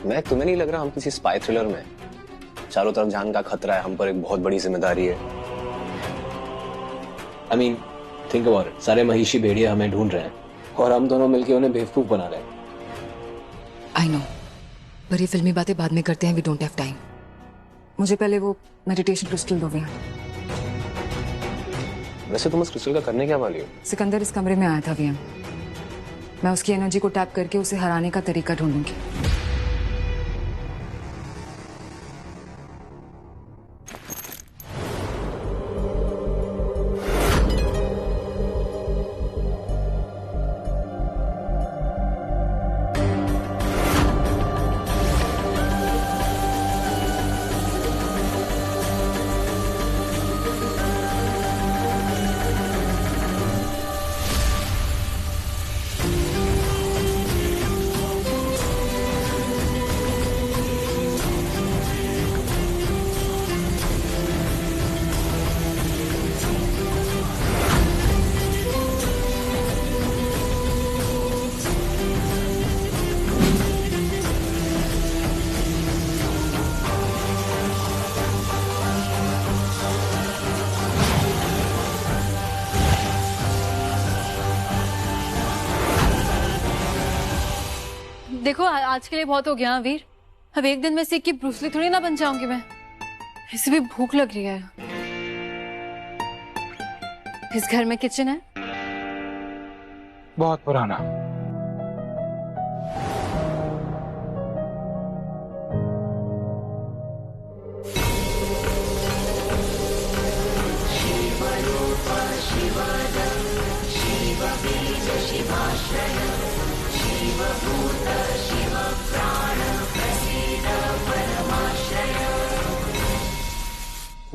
मैं तुम्हें नहीं लग रहा हम किसी स्पाई थ्रिलर में? चारों तरफ जान का खतरा है, हम पर एक बहुत बड़ी जिम्मेदारी है। I mean, think about it. सारे महिषी भेड़िए हमें ढूंढ रहे हैं और हम दोनों मिलके उन्हें बेवकूफ बना रहे हैं। I know. पर ये फिल्मी बातें बाद में करते हैं, we don't have time. मुझे पहले वो मेडिटेशन क्रिस्टल दो भैया। वैसे तुम उस क्रिस्टल का करने क्या वाली हो? सिकंदर इस कमरे में आया था भैया, मैं उसकी एनर्जी को टैप करके उसे हराने का तरीका ढूंढूंगी। देखो आज के लिए बहुत हो गया वीर। अब एक दिन में सीख के ब्रूस ली थोड़ी ना बन जाऊंगी मैं। इसे भी भूख लग रही है। इस घर में किचन है? बहुत पुराना।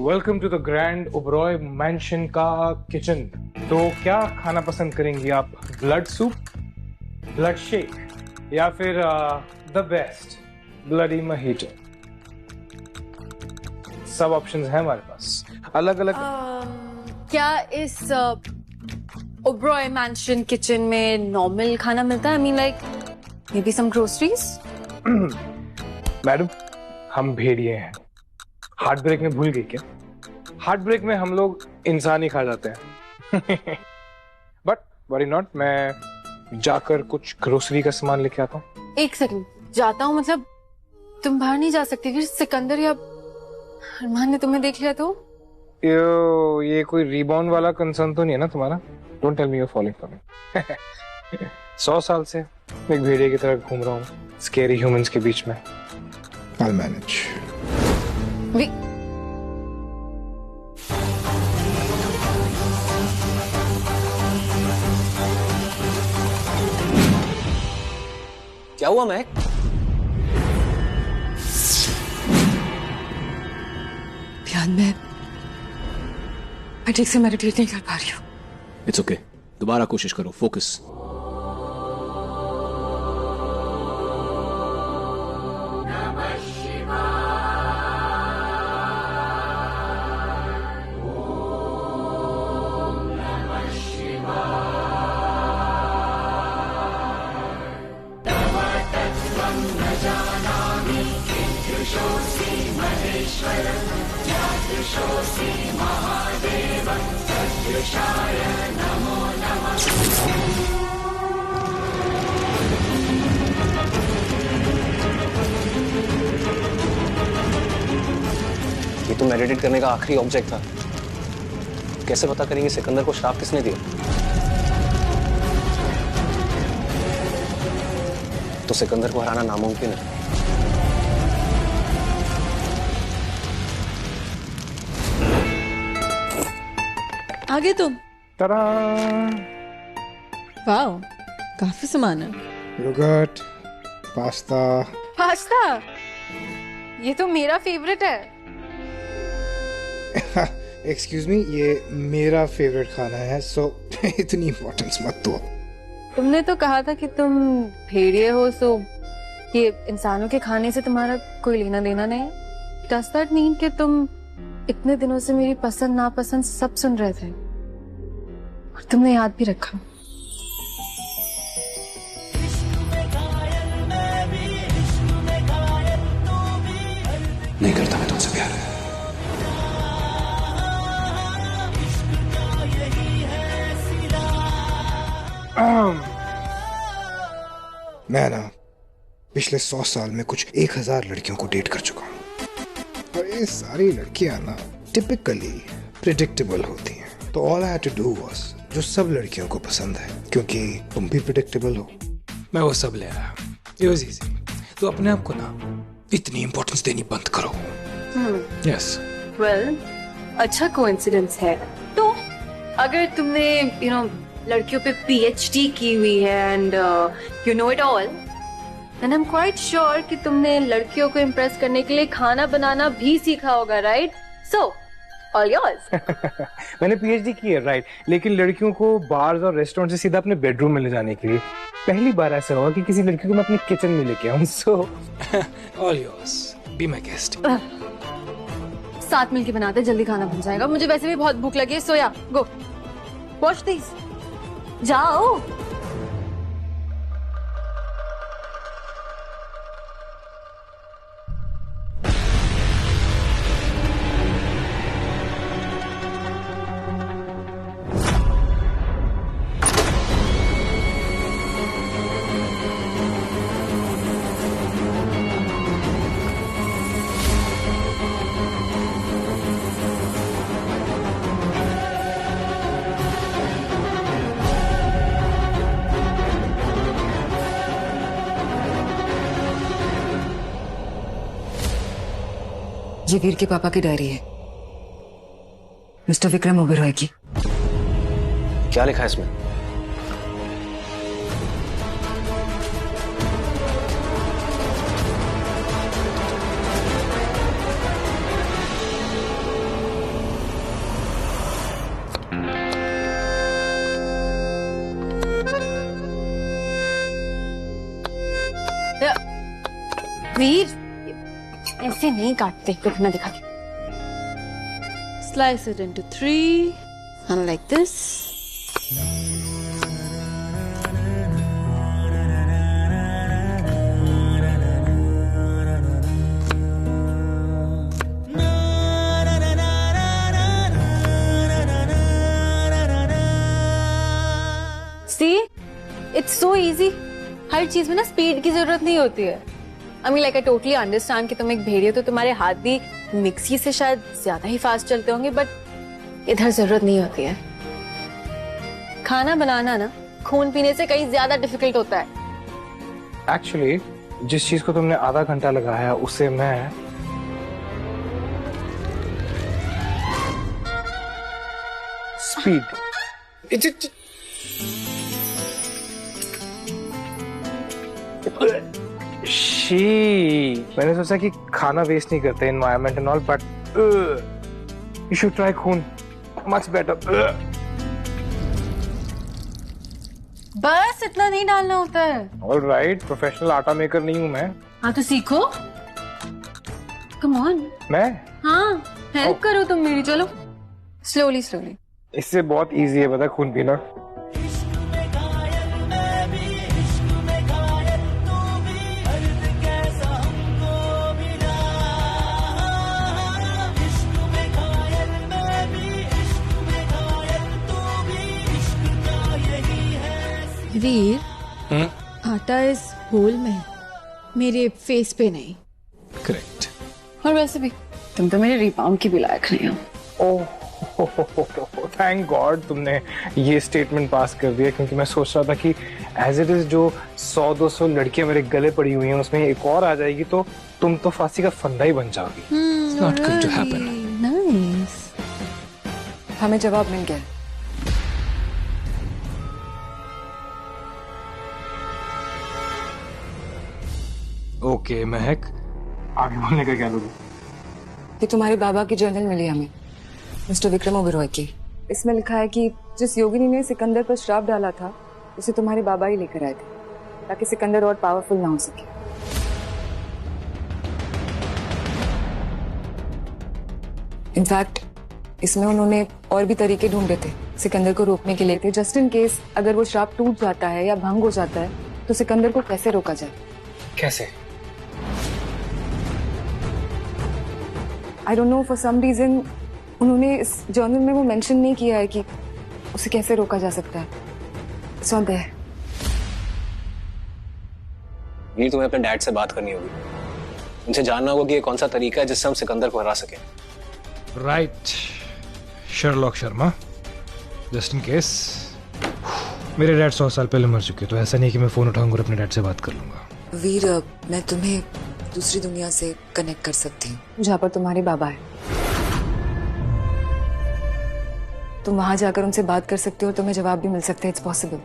Welcome to the grand Oberoi mansion का किचन। तो क्या खाना पसंद करेंगी आप? ब्लड सूप, ब्लड शेक या फिर द बेस्ट ब्लडी मोहितो? सब ऑप्शंस हैं हमारे पास, अलग अलग। क्या इस ओबरॉय मैंशन किचन में नॉर्मल खाना मिलता है? I mean like maybe some groceries. Madam हम भेड़िए हैं। हार्ट ब्रेक में भूल गई क्या? हार्ट ब्रेक में हम लोग इंसान ही खा जाते हैं। बट वरी नॉट, मैं जाकर कुछ ग्रोसरी का सामान लेके आता हूँ। एक सेकंड, जाता हूँ मतलब तुम बाहर नहीं जा सकती फिर? सिकंदर या अरमान ने तुम्हें देख लिया तो? ये कोई रीबाउंड वाला कंसर्न तो नहीं है ना तुम्हारा? Don't tell me you are following for me. 100 साल से एक भेड़िए की तरह घूम रहा हूँ स्केरी ह्यूमंस के बीच में। I'll manage. क्या हुआ मैक? ध्यान में मैं ठीक से मेडिटेट नहीं कर पा रही हूँ। इट्स ओके, दोबारा कोशिश करो, फोकस। ये तो मेडिटेट करने का आखिरी ऑब्जेक्ट था। कैसे पता करेंगे सिकंदर को श्राप किसने दिया? तो सिकंदर को हराना नामुमकिन है। आगे तुम। तरा! वाओ, काफी सामान है। Yogurt, pasta. पास्ता? ये तो मेरा फेवरेट है। एक्सक्यूज मी, ये मेरा फेवरेट खाना है, सो इतनी इम्पोर्टेंस मत दो। तुमने तो कहा था कि तुम भेड़िए हो, सो ये इंसानों के खाने से तुम्हारा कोई लेना देना नहीं। Does that mean कि तुम इतने दिनों से मेरी पसंद नापसंद सब सुन रहे थे और तुमने याद भी रखा? नहीं करता मैं तुमसे प्यार। मैं ना पिछले 100 साल में कुछ 1000 लड़कियों को डेट कर चुका हूँ और ये सारी लड़कियां ना टिपिकली प्रिडिक्टेबल होती हैं। तो all I had to do was जो सब लड़कियों को पसंद है, क्योंकि तुम भी प्रिडिक्टेबल हो, मैं वो सब ले आया। It was easy. तो अपने आप को ना इतनी इंपॉर्टेंस देनी बंद करो। यस वेल, अच्छा कोइंसिडेंस है। तो अगर तुमने लड़कियों पे PhD की हुई है and you know it all, and I am quite sure कि तुमने लड़कियों को इम्प्रेस करने के लिए खाना बनाना भी सीखा होगा, राइट? So all yours. मैंने PhD की है, राइट, लेकिन लड़कियों को बार्स और रेस्टोरेंट से सीधा अपने बेडरूम में ले जाने के लिए पहली बार ऐसा हुआ कि किसी लड़की को मैं अपने किचन में लेके आऊं। So all yours, be my guest. साथ मिलके बनाते, जल्दी खाना बन जाएगा। मुझे वैसे भी बहुत भूख लगी है। सोया, गो वॉश दिस, जाओ। ये वीर के पापा की डायरी है, मिस्टर विक्रम ओबेरॉय की। क्या लिखा है इसमें? वीर, ऐसे नहीं काटते। रुक, मैं दिखाती। Slice it into 3 and like this. See? It's so easy. हर चीज में ना स्पीड की जरूरत नहीं होती है। I mean, like, I totally understand कि तुम एक भेड़िए तो तुम्हारे हाथ भी मिक्सी से शायद ज्यादा ही फास्ट चलते होंगे, बट इधर जरूरत नहीं होती है। खाना बनाना ना खून पीने से कहीं ज्यादा डिफिकल्ट होता है। एक्चुअली जिस चीज को तुमने आधा घंटा लगाया उसे मैं स्पीड। मैंने सोचा कि खाना वेस्ट नहीं करते, environment and all, but you should try खून, मच बेटर। बस इतना नहीं डालना होता है। ऑलराइट, प्रोफेशनल आटा मेकर नहीं हूँ मैं। हाँ तो सीखो। Come on. मैं? हाँ, हेल्प करो तुम मेरी। चलो स्लोली स्लोली। इससे बहुत इजी है, पता, खून पीना। वीर, आटा इस होल में, मेरे फेस पे नहीं। करेक्ट। और वैसे भी तुम तो मेरे रिबाउंड की भी लायक नहीं हो। ओह, थैंक गॉड तुमने ये स्टेटमेंट पास कर दिया, क्योंकि मैं सोच रहा था कि एज इट इज जो 100-200 लड़कियां मेरे गले पड़ी हुई हैं उसमें एक और आ जाएगी तो तुम तो फांसी का फंदा ही बन जाओगी। It's not going to happen. Nice. हमें जवाब मिल गया। ओके महक, आगे बोलने का क्या लोगे? ये तुम्हारे बाबा की जर्नल मिली हमें, मिस्टर विक्रम ओबेरॉय की। इसमें लिखा है कि जिस योगिनी ने सिकंदर पर श्राप डाला था उसे तुम्हारे बाबा ही लेकर आए थे, ताकि सिकंदर और पावरफुल ना हो सके। इनफैक्ट इसमें उन्होंने और भी तरीके ढूंढे थे सिकंदर को रोकने के लिए थे, जस्ट इन केस अगर वो श्राप टूट जाता है या भंग हो जाता है तो सिकंदर को कैसे रोका जाए। कैसे? I don't know, for some reason उन्होंने इस जर्नल में वो मेंशन नहीं किया है कि उसे कैसे रोका जा सकता है। It's not there. वीर, तुम्हें अपने डैड से बात करनी होगी। उनसे जानना होगा कि ये कौन सा तरीका है जिससे हम सिकंदर को हरा सके। Right, Sherlock Sharma. Just in case मेरे डैड 100 साल पहले मर चुके, तो ऐसा नहीं कि मैं फोन उठाऊंगा और अपने डैड से बात कर लूंगा। वीर, मैं तुम्हें दूसरी दुनिया से कनेक्ट कर सकती हूँ, जहाँ पर तुम्हारे बाबा है। तुम वहां जाकर उनसे बात कर सकते हो और तुम्हें जवाब भी मिल सकता है। It's possible.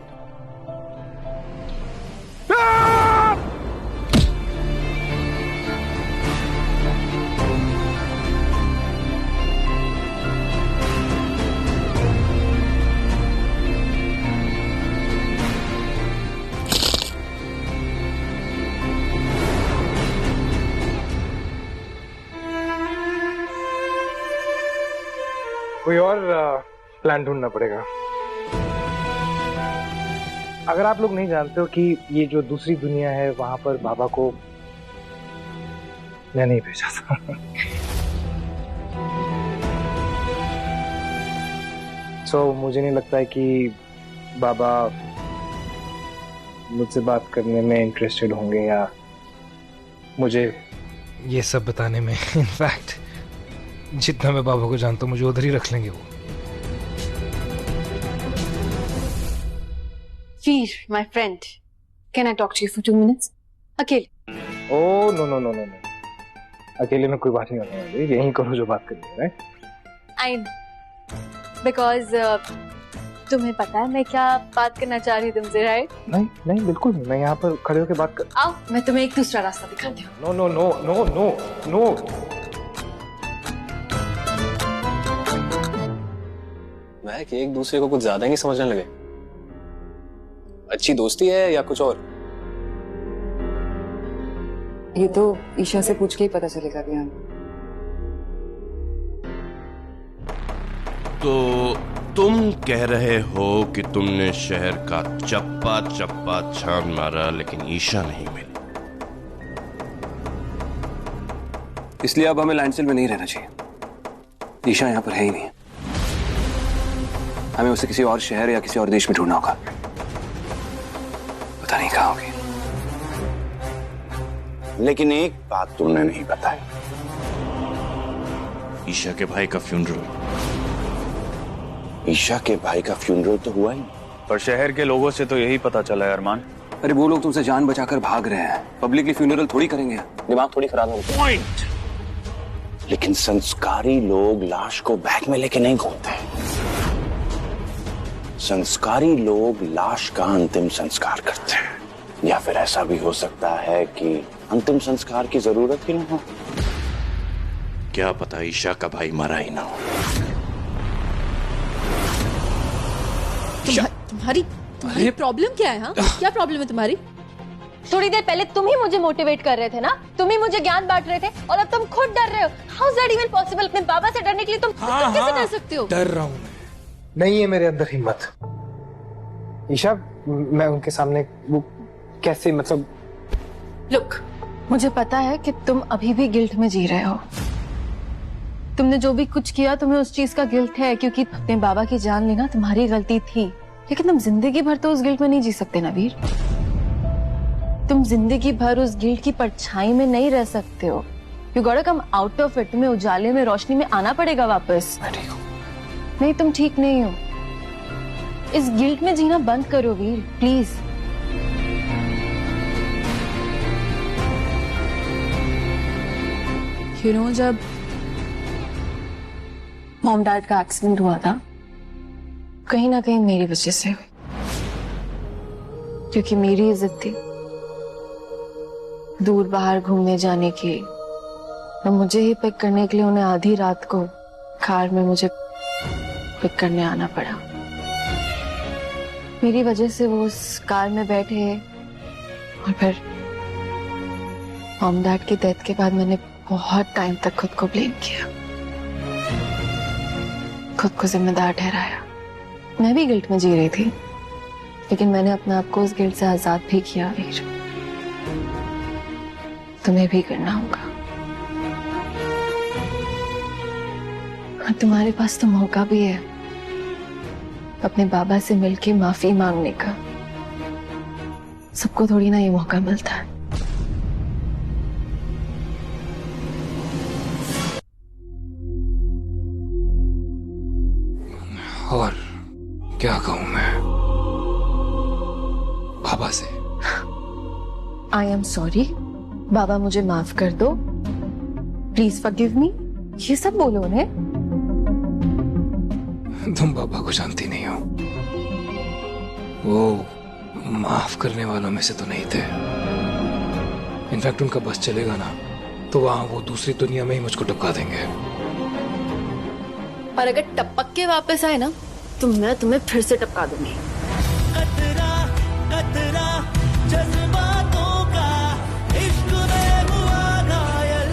कोई और प्लान ढूंढना पड़ेगा। अगर आप लोग नहीं जानते हो कि ये जो दूसरी दुनिया है वहां पर बाबा को मैं नहीं भेजा था। सो मुझे नहीं लगता है कि बाबा मुझसे बात करने में इंटरेस्टेड होंगे या मुझे ये सब बताने में। इनफैक्ट जितना मैं बाबा को जानता हूँ मुझे उधर ही रख लेंगे वो। वीर, my friend, can I talk to you for 2 minutes? अकेले? Oh no no no no no, अकेले में कोई बात नहीं होने वाली। यहीं करो जो बात करनी है, राइट? Because तुम्हें पता है मैं क्या बात करना चाह रही हूँ तुमसे, राइट? नहीं नहीं, बिल्कुल नहीं। मैं यहाँ पर खड़े होकर बात कर। आओ, मैं तुम्हें एक दूसरा रास्ता दिखाती हूँ। No no no no no no. मैं कि एक दूसरे को कुछ ज्यादा ही नहीं समझने लगे। अच्छी दोस्ती है या कुछ और? ये तो ईशा से पूछ के ही पता चलेगा भी। तो तुम कह रहे हो कि तुमने शहर का चप्पा चप्पा छान मारा लेकिन ईशा नहीं मिली। इसलिए अब हमें लैंडसेल में नहीं रहना चाहिए। ईशा यहाँ पर है ही नहीं। हमें उसे किसी और शहर या किसी और देश में ढूंढना होगा। पता नहीं कहाँ होगी। लेकिन एक बात तुमने नहीं बताई, ईशा के भाई का फ्यूनरल। ईशा के भाई का फ्यूनरल तो हुआ ही नहीं। पर शहर के लोगों से तो यही पता चला है अरमान। अरे वो लोग तुमसे जान बचाकर भाग रहे हैं। पब्लिकली फ्यूनरल थोड़ी करेंगे। दिमाग थोड़ी खराब है। पॉइंट। लेकिन संस्कारी लोग लाश को बैग में लेके नहीं घूमते। संस्कारी लोग लाश का अंतिम संस्कार करते हैं। या फिर ऐसा भी हो सकता है कि अंतिम संस्कार की जरूरत ही ना हो। क्या पता ईशा का भाई मरा ही ना हो। तुम्हारी प्रॉब्लम क्या है? हाँ, क्या प्रॉब्लम है तुम्हारी? थोड़ी देर पहले तुम ही मुझे मोटिवेट कर रहे थे ना, तुम ही मुझे ज्ञान बांट रहे थे, और अब तुम खुद डर रहे हो। How is that even possible? अपने बाबा से डरने के लिए तुम कैसे डर सकते हो? डर रहा हूं मैं, नहीं है मेरे अंदर हिम्मत। ईशा, मैं उनके सामने वो कैसे, मतलब लुक, मुझे पता है कि तुम अभी भी गिल्ट में जी रहे हो। तुमने जो भी कुछ किया तुम्हें उस चीज का गिल्ट है, क्योंकि अपने बाबा की जान लेना तुम्हारी गलती थी। लेकिन तुम जिंदगी भर तो उस गिल्ट में नहीं जी सकते ना वीर। तुम जिंदगी भर उस गिल्ट की परछाई में नहीं रह सकते हो। You got to come out of it. तुम्हें उजाले में, रोशनी में आना पड़ेगा वापस। नहीं, तुम ठीक नहीं हो। इस गिल्ट में जीना बंद करो वीर, प्लीज। यू नो, जब मॉम डैड का एक्सीडेंट हुआ था, कहीं ना कहीं मेरी वजह से हुई, क्योंकि मेरी इज्जत थी दूर बाहर घूमने जाने की। और मुझे ही पिक करने के लिए उन्हें आधी रात को कार में मुझे पिक करने आना पड़ा। मेरी वजह से वो उस कार में बैठे, और फिर मॉम डैड की डेथ के बाद मैंने बहुत टाइम तक खुद को ब्लेम किया, खुद को जिम्मेदार ठहराया। मैं भी गिल्ट में जी रही थी, लेकिन मैंने अपने आप को उस गिल्ट से आजाद भी किया वीर। तुम्हें भी करना होगा। और तुम्हारे पास तो मौका भी है अपने बाबा से मिलके माफी मांगने का। सबको थोड़ी ना ये मौका मिलता है। और क्या कहूं मैं बाबा से? आई एम सॉरी, बाबा मुझे माफ कर दो, प्लीज फॉरगिव मी, ये सब बोलो उन्हें। तुम बाबा को जानती नहीं हो, वो माफ करने वालों में से तो नहीं थे। इनफैक्ट उनका बस चलेगा ना तो वहां वो दूसरी दुनिया में ही मुझको टपका देंगे। और अगर टपक के वापस आए ना तो मैं तुम्हें फिर से टपका दूंगी। कतरा कतरा जज्बातों का इश्क में हुआ घायल।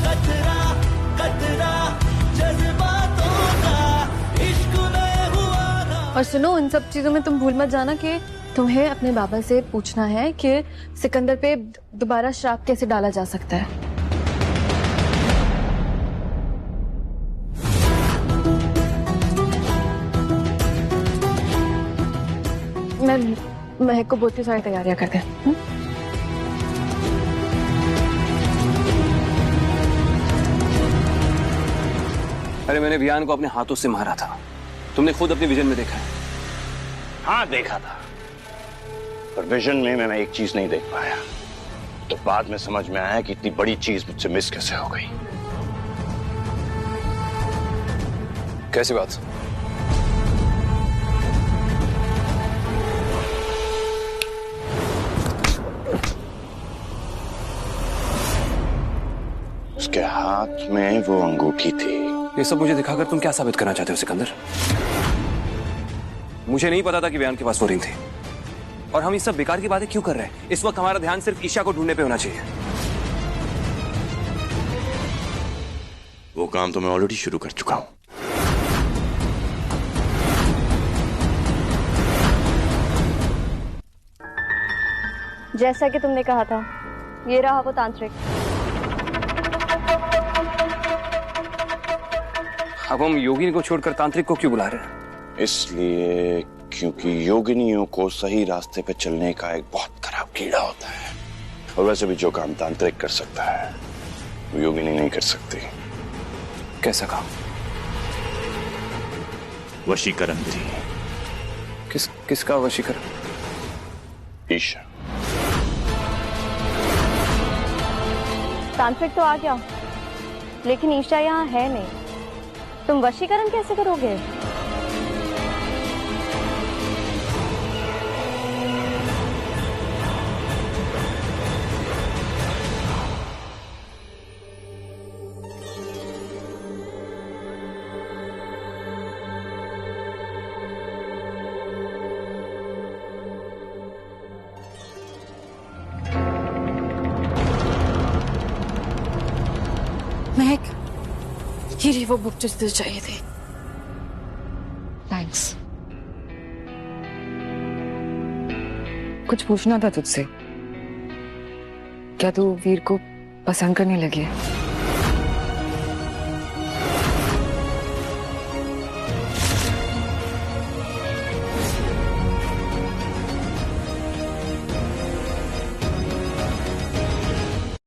कतरा कतरा जज्बातों का इश्क में हुआ घायल। और सुनो, इन सब चीजों में तुम भूल मत जाना कि तुम्हें अपने बाबा से पूछना है कि सिकंदर पे दोबारा श्राप कैसे डाला जा सकता है। मैं महक को बोलती सारी तैयारियां कर दे। अरे मैंने वियान को अपने हाथों से मारा था, तुमने खुद अपने विजन में देखा है। हाँ देखा था, पर विजन में मैं एक चीज नहीं देख पाया, तो बाद में समझ में आया कि इतनी बड़ी चीज मुझसे मिस कैसे हो गई। कैसी बात? उसके हाथ में वो अंगूठी थी। ये सब मुझे दिखाकर तुम क्या साबित करना चाहते हो सिकंदर? मुझे नहीं पता था कि वियान के पास वो रिंग थी। और हम ये सब बेकार की बातें क्यों कर रहे हैं? इस वक्त हमारा ध्यान सिर्फ ईशा को ढूंढने पे होना चाहिए। वो काम तो मैं ऑलरेडी शुरू कर चुका हूं। जैसा कि तुमने कहा था, ये रहा वो तांत्रिक। अब हम योगिनी को छोड़कर तांत्रिक को क्यों बुला रहे हैं? इसलिए क्योंकि योगिनियों को सही रास्ते पे चलने का एक बहुत खराब कीड़ा होता है। और वैसे भी जो काम तांत्रिक कर सकता है वो योगिनी नहीं कर सकती। कैसा काम? वशीकरण विधि। किसका वशीकरण? ईशा। तांत्रिक तो आ गया, लेकिन ईशा यहाँ है नहीं। तुम वशीकरण कैसे करोगे? महक, ये रही वो बुक जो तुझे चाहिए थी। थैंक्स। कुछ पूछना था तुझसे। क्या तू वीर को पसंद करने लगी है?